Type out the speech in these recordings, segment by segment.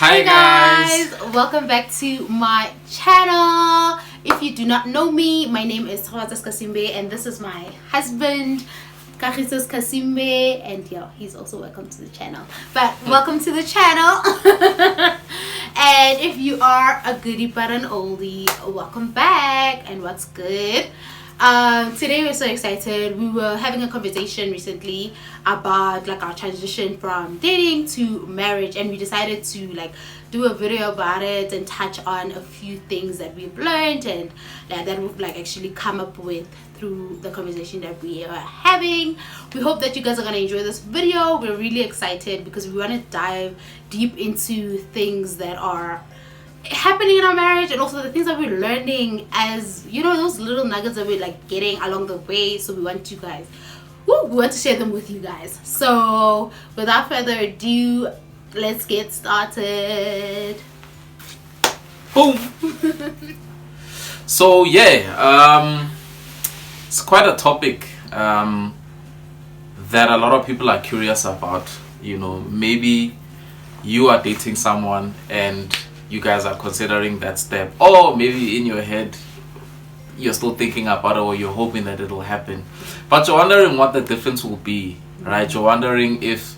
Hi guys, welcome back to my channel. If you do not know me, my name is Thawatas Kasimbe and this is my husband Kagisos Kasimbe, and yeah, he's also welcome to the channel. But welcome to the channel. And if you are a goodie but an oldie, welcome back. And what's good? Today we're so excited. We were having a conversation recently about like our transition from dating to marriage, and we decided to like do a video about it and touch on a few things that we've learned and that we've like actually come up with through the conversation that we are having. We hope that you guys are gonna enjoy this video. We're really excited because we want to dive deep into things that are happening in our marriage and also the things that we're learning, as you know, those little nuggets that we're like getting along the way. So we want you guys, we want to share them with you guys. So without further ado, let's get started. Boom. So yeah, it's quite a topic that a lot of people are curious about. You know, maybe you are dating someone and you guys are considering that step, or maybe in your head you're still thinking about it, or you're hoping that it'll happen, but you're wondering what the difference will be, right? You're wondering if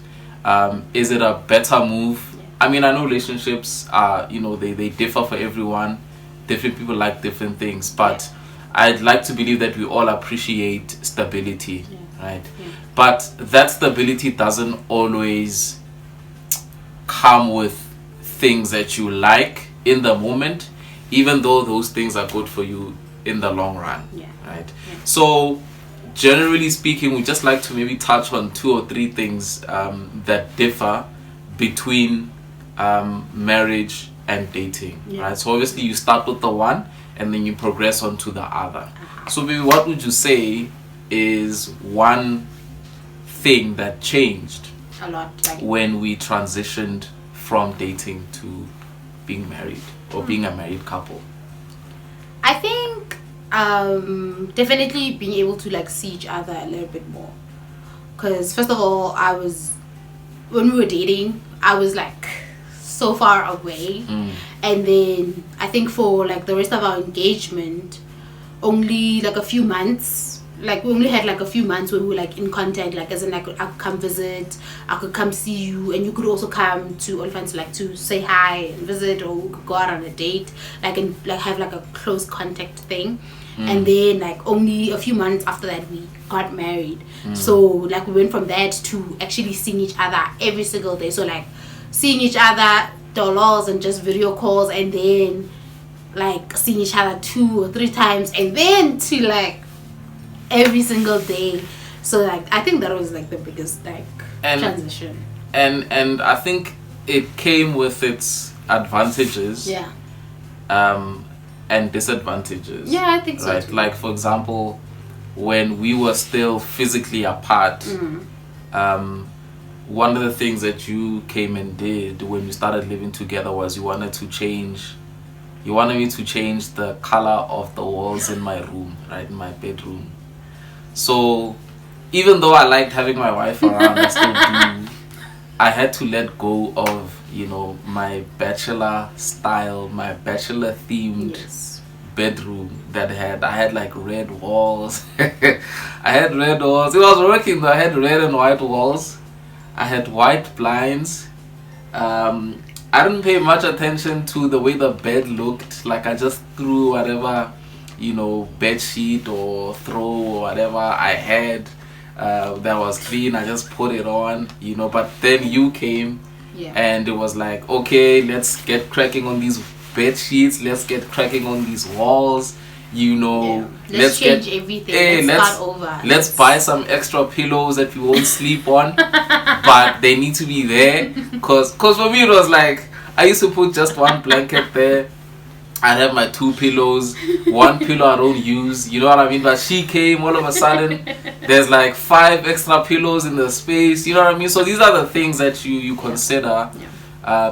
is it a better move? I mean, I know relationships are, you know, they differ for everyone. Different people like different things, but I'd like to believe that we all appreciate stability, right? But that stability doesn't always come with things that you like in the moment, even though those things are good for you in the long run, right? So generally speaking, we just like to maybe touch on 2 or 3 things that differ between marriage and dating, right? So obviously you start with the one and then you progress on to the other. So maybe what would you say is one thing that changed A lot, like when we transitioned from dating to being married or being a married couple? I think definitely being able to like see each other a little bit more, because first of all, when we were dating, I was like so far away, and then I think for like the rest of our engagement, only like a few months, like we only had like a few months when we were like in contact, like as in I could come visit, I could come see you, and you could also come to Oliphant like to say hi and visit, or we could go out on a date, like and like have like a close contact thing. And then like only a few months after that we got married. So like we went from that to actually seeing each other every single day. So like seeing each other dollars and just video calls, and then like seeing each other 2 or 3 times, and then to like every single day. So like I think that was like the biggest like transition. And I think it came with its advantages and disadvantages. Yeah, I think so right too. Like for example, when we were still physically apart, one of the things that you came and did when we started living together was you wanted me to change the color of the walls in my room, right, in my bedroom. So even though I liked having my wife around, I still do, I had to let go of, you know, my bachelor style, my bachelor themed bedroom that I had like red walls. I had red walls. It was working though. I had red and white walls. I had white blinds. I didn't pay much attention to the way the bed looked. Like I just threw whatever, you know, bed sheet or throw or whatever I had that was clean, I just put it on, you know. But then you came and it was like, okay, let's get cracking on these bed sheets, let's get cracking on these walls, you know. Let's change everything. Let's start over. Let's buy some extra pillows that we won't sleep on, but they need to be there, cause for me it was like I used to put just one blanket there. I'd have my 2 pillows, 1 pillow I don't use, you know what I mean? But she came, all of a sudden there's like 5 extra pillows in the space, you know what I mean? So these are the things that you consider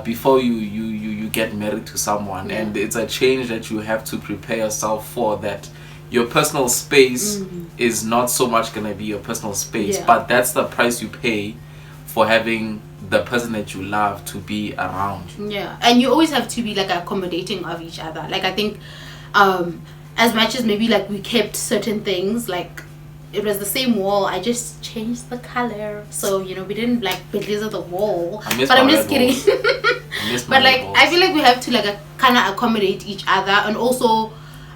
before you get married to someone, and it's a change that you have to prepare yourself for, that your personal space is not so much gonna be your personal space, but that's the price you pay for having the person that you love to be around you. Yeah, and you always have to be like accommodating of each other. Like I think as much as maybe like we kept certain things, like it was the same wall, I just changed the color, so you know we didn't like blaze the wall. But I'm just kidding. But like I feel like we have to like kind of accommodate each other, and also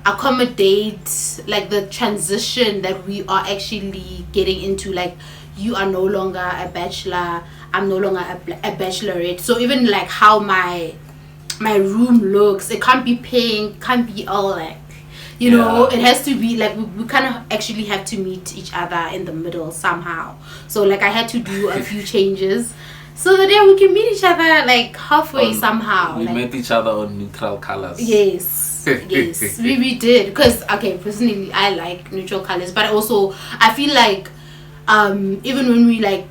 accommodate like the transition that we are actually getting into. Like you are no longer a bachelor, I'm no longer a bachelorette, so even like how my room looks, it can't be pink, can't be all like, you know, it has to be like we kind of actually have to meet each other in the middle somehow. So like I had to do a few changes so that we can meet each other like halfway somehow. We like, met each other on neutral colors. Yes, yes, we did. Because okay, personally, I like neutral colors, but also I feel like even when we like,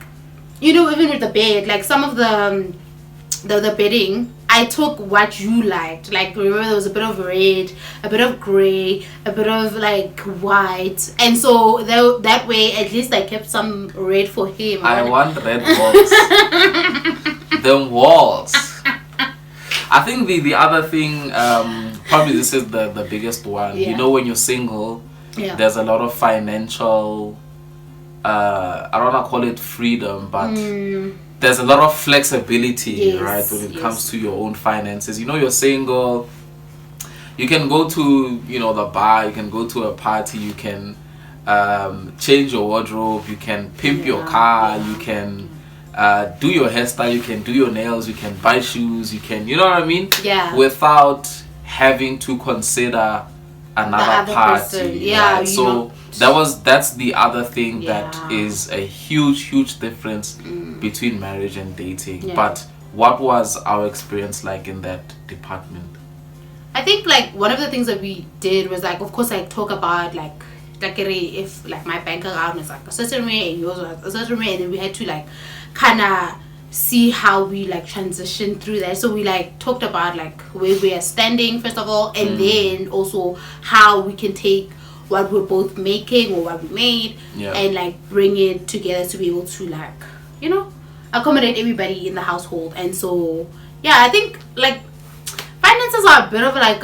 you know, even with the bed, like some of the bedding, I took what you liked. Like remember there was a bit of red, a bit of gray, a bit of like white, and so that way at least I kept some red for him. I want red walls. The walls. I think the other thing, probably this is the biggest one. Yeah. You know, when you're single, there's a lot of financial, I don't want to call it freedom, but there's a lot of flexibility, right, when it comes to your own finances. You know, you're single, you can go to, you know, the bar, you can go to a party, you can change your wardrobe, you can pimp your car, you can do your hairstyle, you can do your nails, you can buy shoes, you can, you know what I mean? Yeah. Without having to consider another party. Yeah, right? So that's the other thing that is a huge difference between marriage and dating. But what was our experience like in that department? I think like one of the things that we did was like, of course, like talk about like if like my bank account is like a certain way and yours was a certain way, and then we had to like kind of see how we like transition through that. So we like talked about like where we are standing first of all, and then also how we can take what we're both making or what we made and like bring it together to be able to like, you know, accommodate everybody in the household. And so I think like finances are a bit of like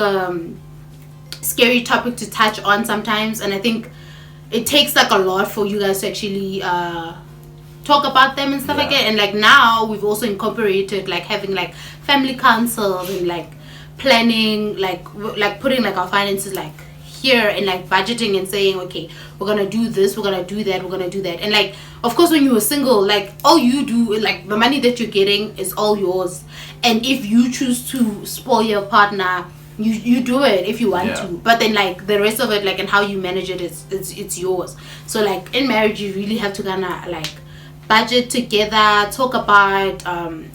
scary topic to touch on sometimes, and I think it takes like a lot for you guys to actually talk about them and stuff like that. And like now we've also incorporated like having like family councils and like planning like putting like our finances like here and like budgeting and saying, okay, we're gonna do this, we're gonna do that, we're gonna do that. And like of course when you were single, like all you do, like the money that you're getting is all yours, and if you choose to spoil your partner, you do it if you want to, but then like the rest of it, like and how you manage it it's yours. So like in marriage you really have to kind of like budget together, talk about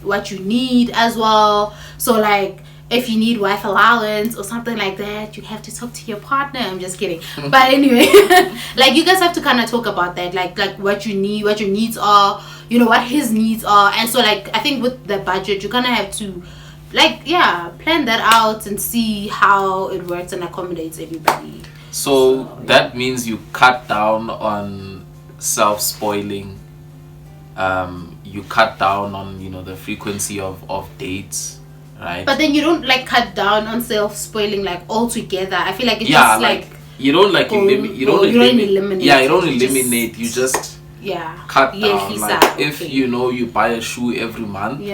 what you need as well. So like if you need wife allowance or something like that, you have to talk to your partner. I'm just kidding. But anyway, like you guys have to kind of talk about that, like what you need, what your needs are, you know, what his needs are. And so like I think with the budget you kind of have to like plan that out and see how it works and accommodates everybody. So that means you cut down on self-spoiling. You cut down on, you know, the frequency of dates, right? But then you don't like cut down on self-spoiling like altogether. I feel like it's just like you don't like eliminate. You don't eliminate. Yeah, you don't eliminate. You just cut down. Like if you know you buy a shoe every month,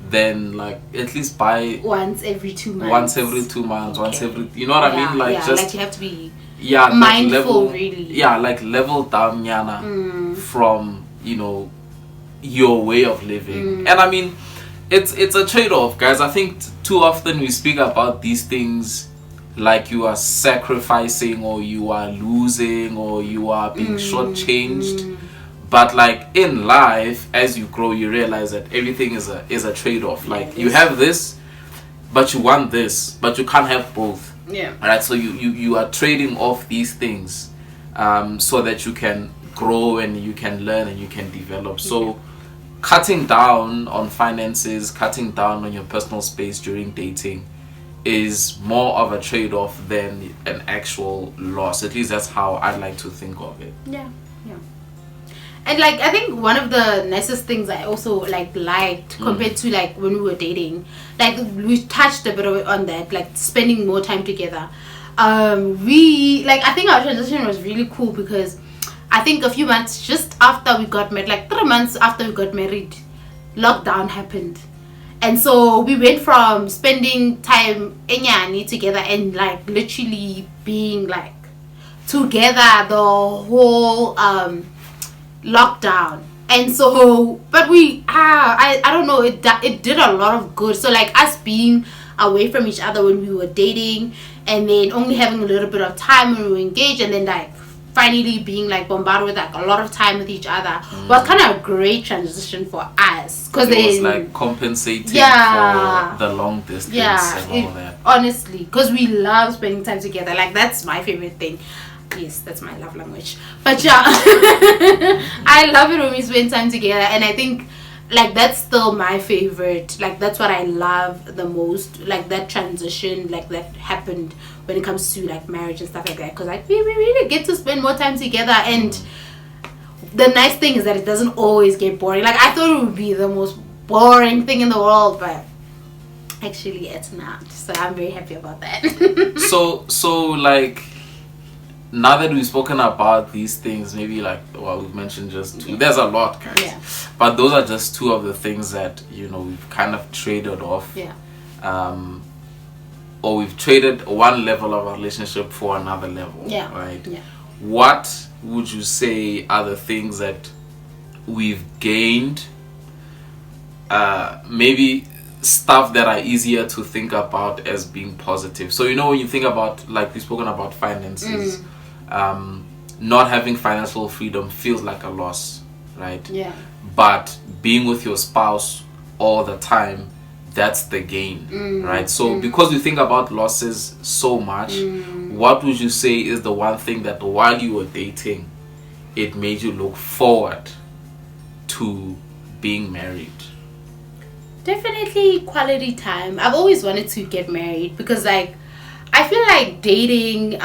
then like at least buy once every 2 months. Once every 2 months. Once every, you know what I mean? Like just like you have to be mindful, like level, really. Yeah, like level down, Yana, from, you know, your way of living. And I mean, it's a trade-off, guys. I think too often we speak about these things like you are sacrificing or you are losing or you are being shortchanged. But like in life, as you grow, you realize that everything is a trade-off. Like you have this, but you want this, but you can't have both. Alright, so you are trading off these things so that you can grow and you can learn and you can develop. So cutting down on finances, cutting down on your personal space during dating is more of a trade-off than an actual loss. At least that's how I like to think of it. And like I think one of the nicest things I also liked compared to like when we were dating, like we touched a bit on that, like spending more time together. We like I think our transition was really cool because I think a few months just after we got married, like 3 months after we got married, lockdown happened. And so we went from spending time enyani together and like literally being like together the whole lockdown. And so but we I don't know, it did a lot of good. So like us being away from each other when we were dating, and then only having a little bit of time when we were engaged, and then like finally being like bombarded with like a lot of time with each other was kind of a great transition for us, because it was like compensating for the long distance and all that. Honestly, because we love spending time together. Like that's my favorite thing. Yes, that's my love language. But yeah, I love it when we spend time together, and I think like that's still my favorite. Like that's what I love the most, like that transition like that happened when it comes to like marriage and stuff like that, because like we really get to spend more time together. And the nice thing is that it doesn't always get boring. Like I thought it would be the most boring thing in the world, but actually it's not. So I'm very happy about that. so like, now that we've spoken about these things, maybe like, well, we've mentioned just two. There's a lot, guys. Yeah. But those are just two of the things that, you know, we've kind of traded off. Yeah. Or we've traded one level of our relationship for another level. Yeah. Right? Yeah. What would you say are the things that we've gained? Maybe stuff that are easier to think about as being positive. So, you know, when you think about, like we've spoken about finances, not having financial freedom feels like a loss, right? Yeah. But being with your spouse all the time, that's the gain, right? So because you think about losses so much, what would you say is the one thing that while you were dating, it made you look forward to being married? Definitely quality time. I've always wanted to get married because like I feel like dating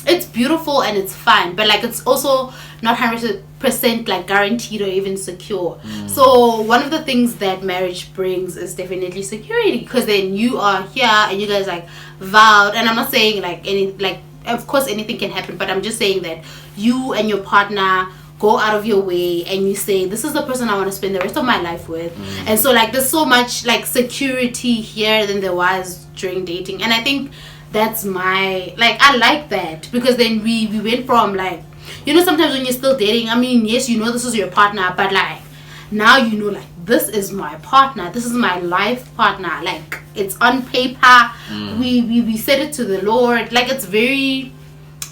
it's beautiful and it's fun, but like it's also not 100% like guaranteed or even secure. So one of the things that marriage brings is definitely security, because then you are here and you guys like vowed. And I'm not saying like any, like of course anything can happen, but I'm just saying that you and your partner go out of your way and you say, this is the person I want to spend the rest of my life with. And so like there's so much like security here than there was during dating. And I think that's my, like, I like that, because then we went from like, you know, sometimes when you're still dating, I mean, yes, you know this is your partner, but like now you know, like, this is my partner, this is my life partner, like it's on paper. We said it to the Lord, like it's very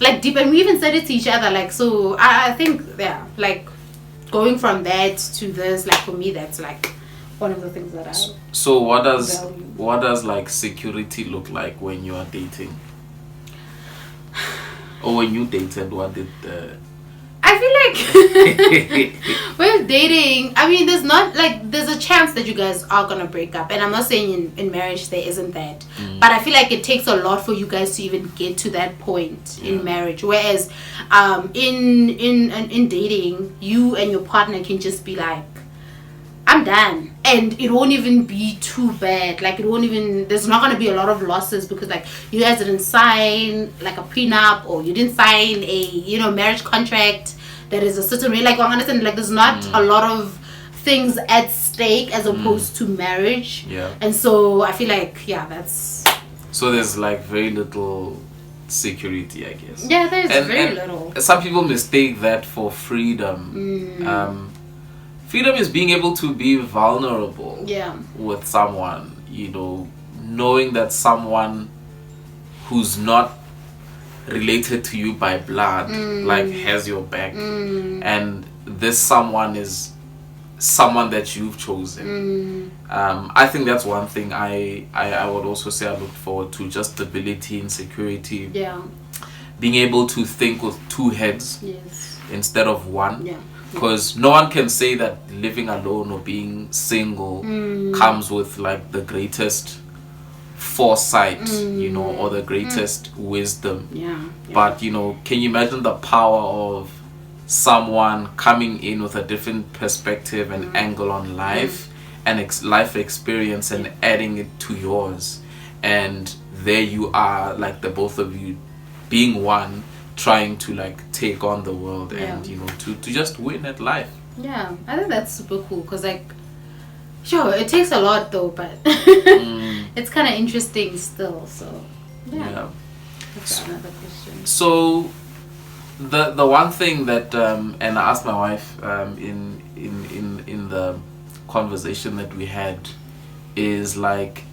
like deep, and we even said it to each other. Like, so I think, yeah, like going from that to this, like for me, that's like one of the things that I so what does value. what does like security look like when you are dating, or when you dated? What did I feel like with dating, I mean, there's not like, there's a chance that you guys are gonna break up, and I'm not saying in marriage there isn't that, but I feel like it takes a lot for you guys to even get to that point in marriage. Whereas in dating, you and your partner can just be like, I'm done, and it won't even be too bad. Like it won't even, there's not going to be a lot of losses, because like you guys didn't sign like a prenup, or you didn't sign a, you know, marriage contract that is a certain way. Like I understand, like there's not a lot of things at stake as opposed to marriage. And so I feel like, yeah, that's, so there's like very little security, I guess. Yeah, there's and very little. Some people mistake that for freedom. Freedom is being able to be vulnerable with someone, you know, knowing that someone who's not related to you by blood like has your back, and this someone is someone that you've chosen. I think that's one thing I would also say I look forward to, just stability and security. Being able to think with two heads instead of one. Because no one can say that living alone or being single comes with like the greatest foresight, you know, or the greatest wisdom. But, you know, can you imagine the power of someone coming in with a different perspective and angle on life and life experience and adding it to yours, and there you are, like the both of you being one, trying to like take on the world and to just win at life. Yeah, I think that's super cool because like, sure, it takes a lot though, but it's kind of interesting still. So yeah. That's another question. So the one thing that and I asked my wife in the conversation that we had is like,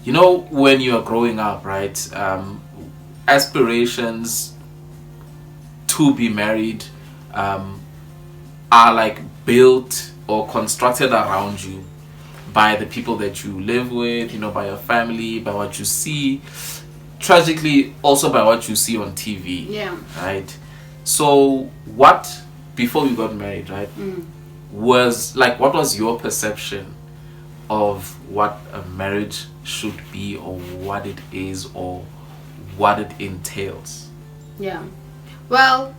when you are growing up, right, aspirations to be married are like built or constructed around you by the people that you live with, by your family, by what you see, tragically also by what you see on TV. Yeah. Right? So what, before we got married, right, was like, what was your perception of what a marriage should be, or what it is, or what it entails? Yeah. Well,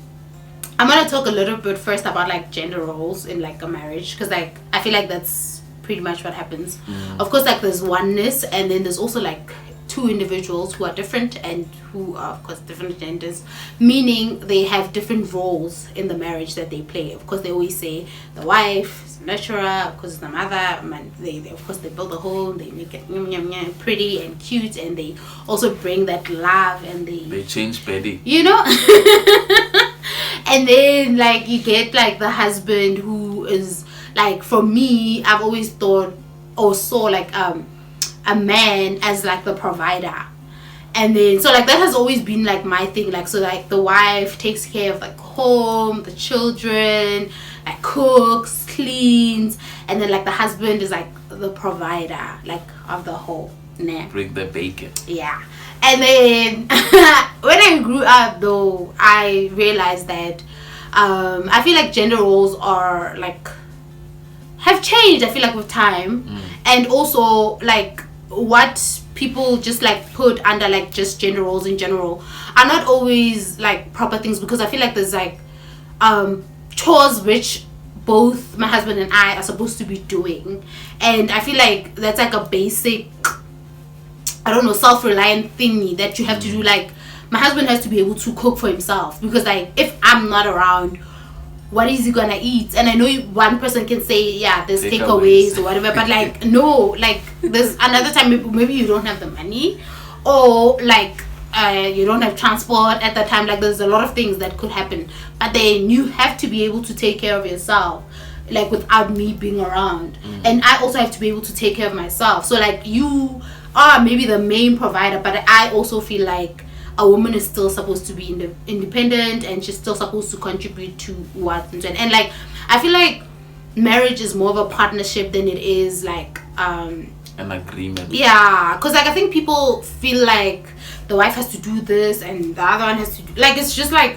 I'm gonna talk a little bit first about like gender roles in like a marriage, because like I feel like that's pretty much what happens. Of course, like there's oneness, and then there's also like two individuals who are different and who are of course different genders, meaning they have different roles in the marriage that they play. Of course, they always say the wife is nurturer, of course the mother, and they of course they build a home, they make it pretty and cute, and they also bring that love, and they change Betty, and then like you get like the husband who is like, for me, I've always thought or saw like a man as like the provider, and then so like that has always been like my thing, like, so like the wife takes care of like home, the children, like cooks, cleans, and then like the husband is like the provider, like of the whole bring the bacon. Yeah. And then when I grew up though, I realized that I feel like gender roles are like have changed, I feel like, with time. And also like what people just like put under like just gender roles in general are not always like proper things, because I feel like there's like chores which both my husband and I are supposed to be doing, and I feel like that's like a basic, I don't know, self-reliant thingy that you have to do. Like my husband has to be able to cook for himself, because like if I'm not around, what is he gonna eat? And I know one person can say, yeah, there's takeaways or whatever, but like no, like there's another time maybe you don't have the money, or like you don't have transport at that time. Like there's a lot of things that could happen, but then you have to be able to take care of yourself, like without me being around. And I also have to be able to take care of myself. So like you are maybe the main provider, but I also feel like a woman is still supposed to be independent, and she's still supposed to contribute to what and like I feel like marriage is more of a partnership than it is like an agreement. Yeah, because like I think people feel like the wife has to do this and the other one has to do, like, it's just like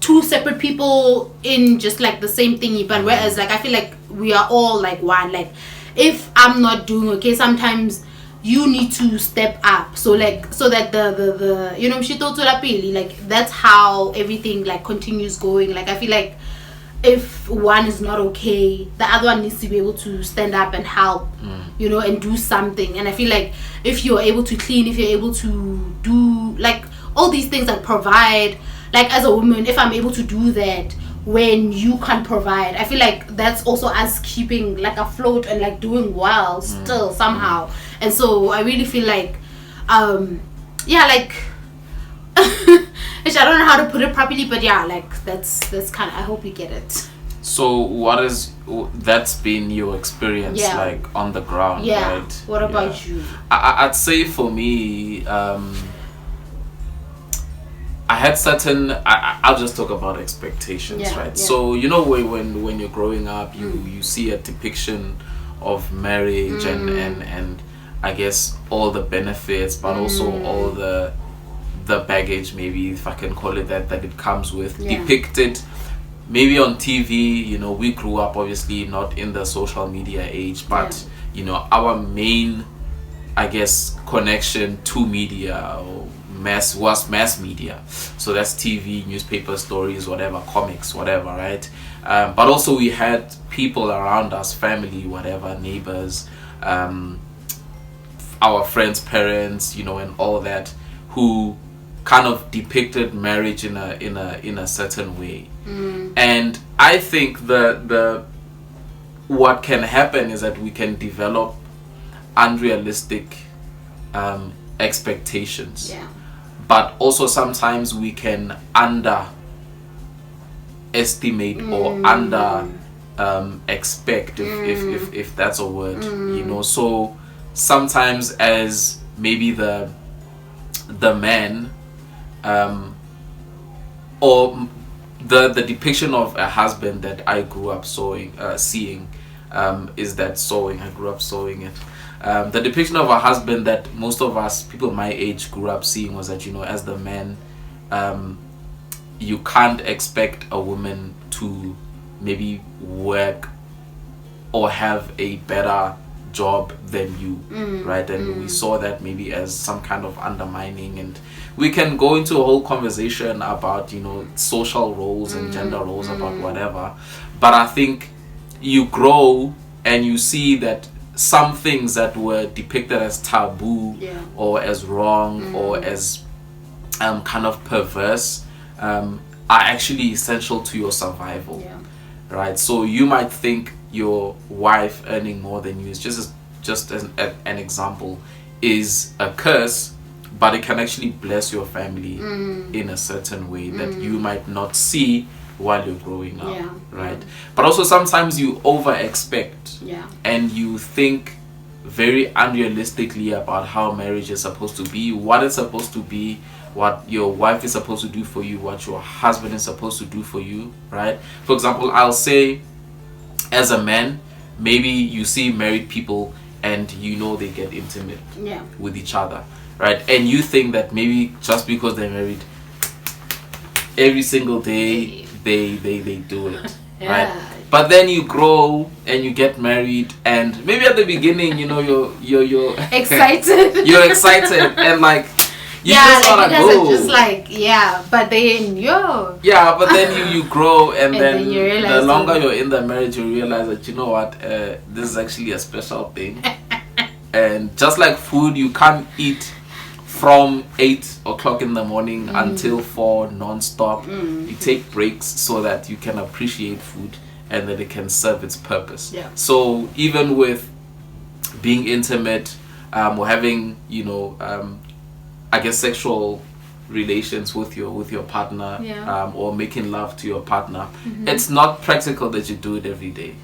two separate people in just like the same thingy. But whereas like I feel like we are all like one. Like if I'm not doing okay, sometimes you need to step up, so like so that the like that's how everything like continues going. Like I feel like if one is not okay, the other one needs to be able to stand up and help, and do something. And I feel like if you're able to clean, if you're able to do like all these things, like provide, like as a woman, if I'm able to do that when you can't provide, I feel like that's also us keeping like afloat and like doing well still somehow. And so I really feel like like which I don't know how to put it properly, but yeah, like that's kind of, I hope you get it. So that's been your experience like on the ground, right? What about you? I'd say for me, I had certain, I'll just talk about expectations, right? Yeah. So when you're growing up, you see a depiction of marriage and I guess all the benefits, but also all the baggage, maybe if I can call it that it comes with, depicted maybe on TV. We grew up obviously not in the social media age, but our main, I guess, connection to media or mass media. So that's TV, newspaper stories, whatever, comics, whatever, right? But also we had people around us, family, whatever, neighbors, our friends' parents, you know, and all that, who kind of depicted marriage in a certain way. And I think the what can happen is that we can develop unrealistic expectations. Yeah. But also sometimes we can underestimate or under expect, if that's a word, you know. So sometimes, as maybe the man, or the depiction of a husband that I grew up seeing, is that sewing. I grew up sewing it. The depiction of a husband that most of us, people my age, grew up seeing was that, you know, as the man, you can't expect a woman to maybe work or have a better job than you, right? And we saw that maybe as some kind of undermining, and we can go into a whole conversation about, you know, social roles and gender roles, about whatever. But I think you grow and you see that some things that were depicted as taboo, or as wrong, or as kind of perverse, are actually essential to your survival, right? So you might think your wife earning more than you is just as an example, is a curse, but it can actually bless your family in a certain way that you might not see while you're growing up, right? But also sometimes you over expect, and you think very unrealistically about how marriage is supposed to be, what it's supposed to be, what your wife is supposed to do for you, what your husband is supposed to do for you, right? For example, I'll say, as a man, maybe you see married people and you know they get intimate with each other, right? And you think that maybe just because they're married, every single day they do it, right? But then you grow and you get married, and maybe at the beginning, you know, you're excited. You're excited, and like you just wanna go. Just like, but then but then you grow, and then you realize the longer you're in the marriage, you realize that, you know what, this is actually a special thing. And just like food, you can't eat from 8 o'clock in the morning until 4 non-stop. You take breaks so that you can appreciate food and that it can serve its purpose. So even with being intimate, or having, you know, I guess sexual relations with your partner, or making love to your partner, it's not practical that you do it every day.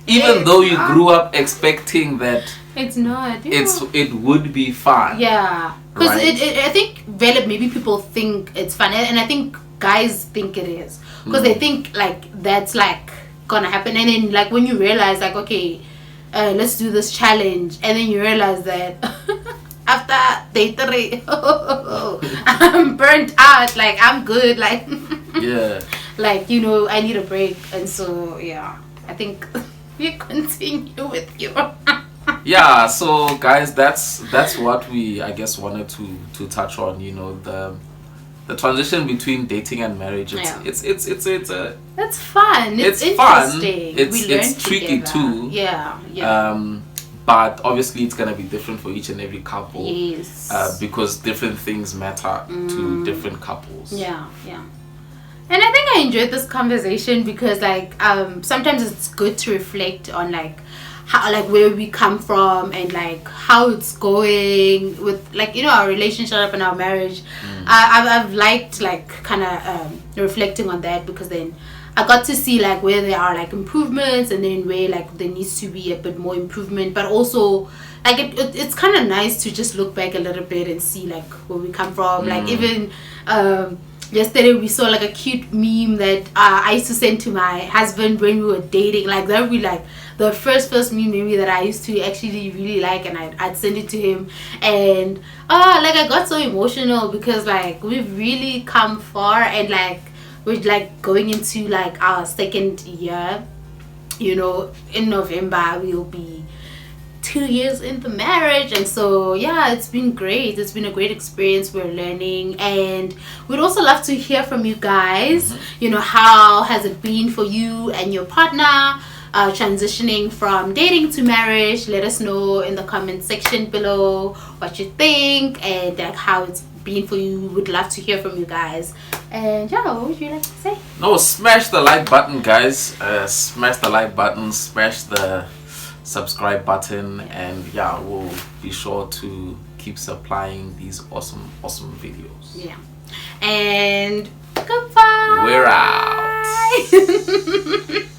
Even though you grew up expecting that it's not. It would be fun. Because I think maybe people think it's fun, and I think guys think it is, because they think like that's like gonna happen, and then like when you realize like, okay, let's do this challenge, and then you realize that after day 3, I'm burnt out, like I'm good, like like, you know, I need a break. And so I think we continue with you. So guys, that's what we, I guess, wanted to touch on, you know, the transition between dating and marriage. It's fun. It's interesting. Fun. It's tricky together. too. But obviously it's gonna be different for each and every couple. Because different things matter to different couples. And I think I enjoyed this conversation because like sometimes it's good to reflect on like how, like, where we come from and like how it's going with, like, you know, our relationship and our marriage. I've liked like kind of reflecting on that, because then I got to see like where there are like improvements, and then where like there needs to be a bit more improvement. But also like it's kind of nice to just look back a little bit and see like where we come from. Like even yesterday we saw like a cute meme that I used to send to my husband when we were dating. Like that would be like the first meme maybe that I used to actually really like, and I'd send it to him, and like I got so emotional because like we've really come far, and like we're like going into like our second year, you know. In November we'll be 2 years into marriage, and so yeah, it's been great. It's been a great experience. We're learning, and we'd also love to hear from you guys. You know, how has it been for you and your partner transitioning from dating to marriage? Let us know in the comment section below what you think and like how it's been for you. Would love to hear from you guys. And yeah, what would you like to say? No, smash the like button, guys. Smash the like button, smash the subscribe button, and yeah, we'll be sure to keep supplying these awesome videos. Yeah. And goodbye. We're out.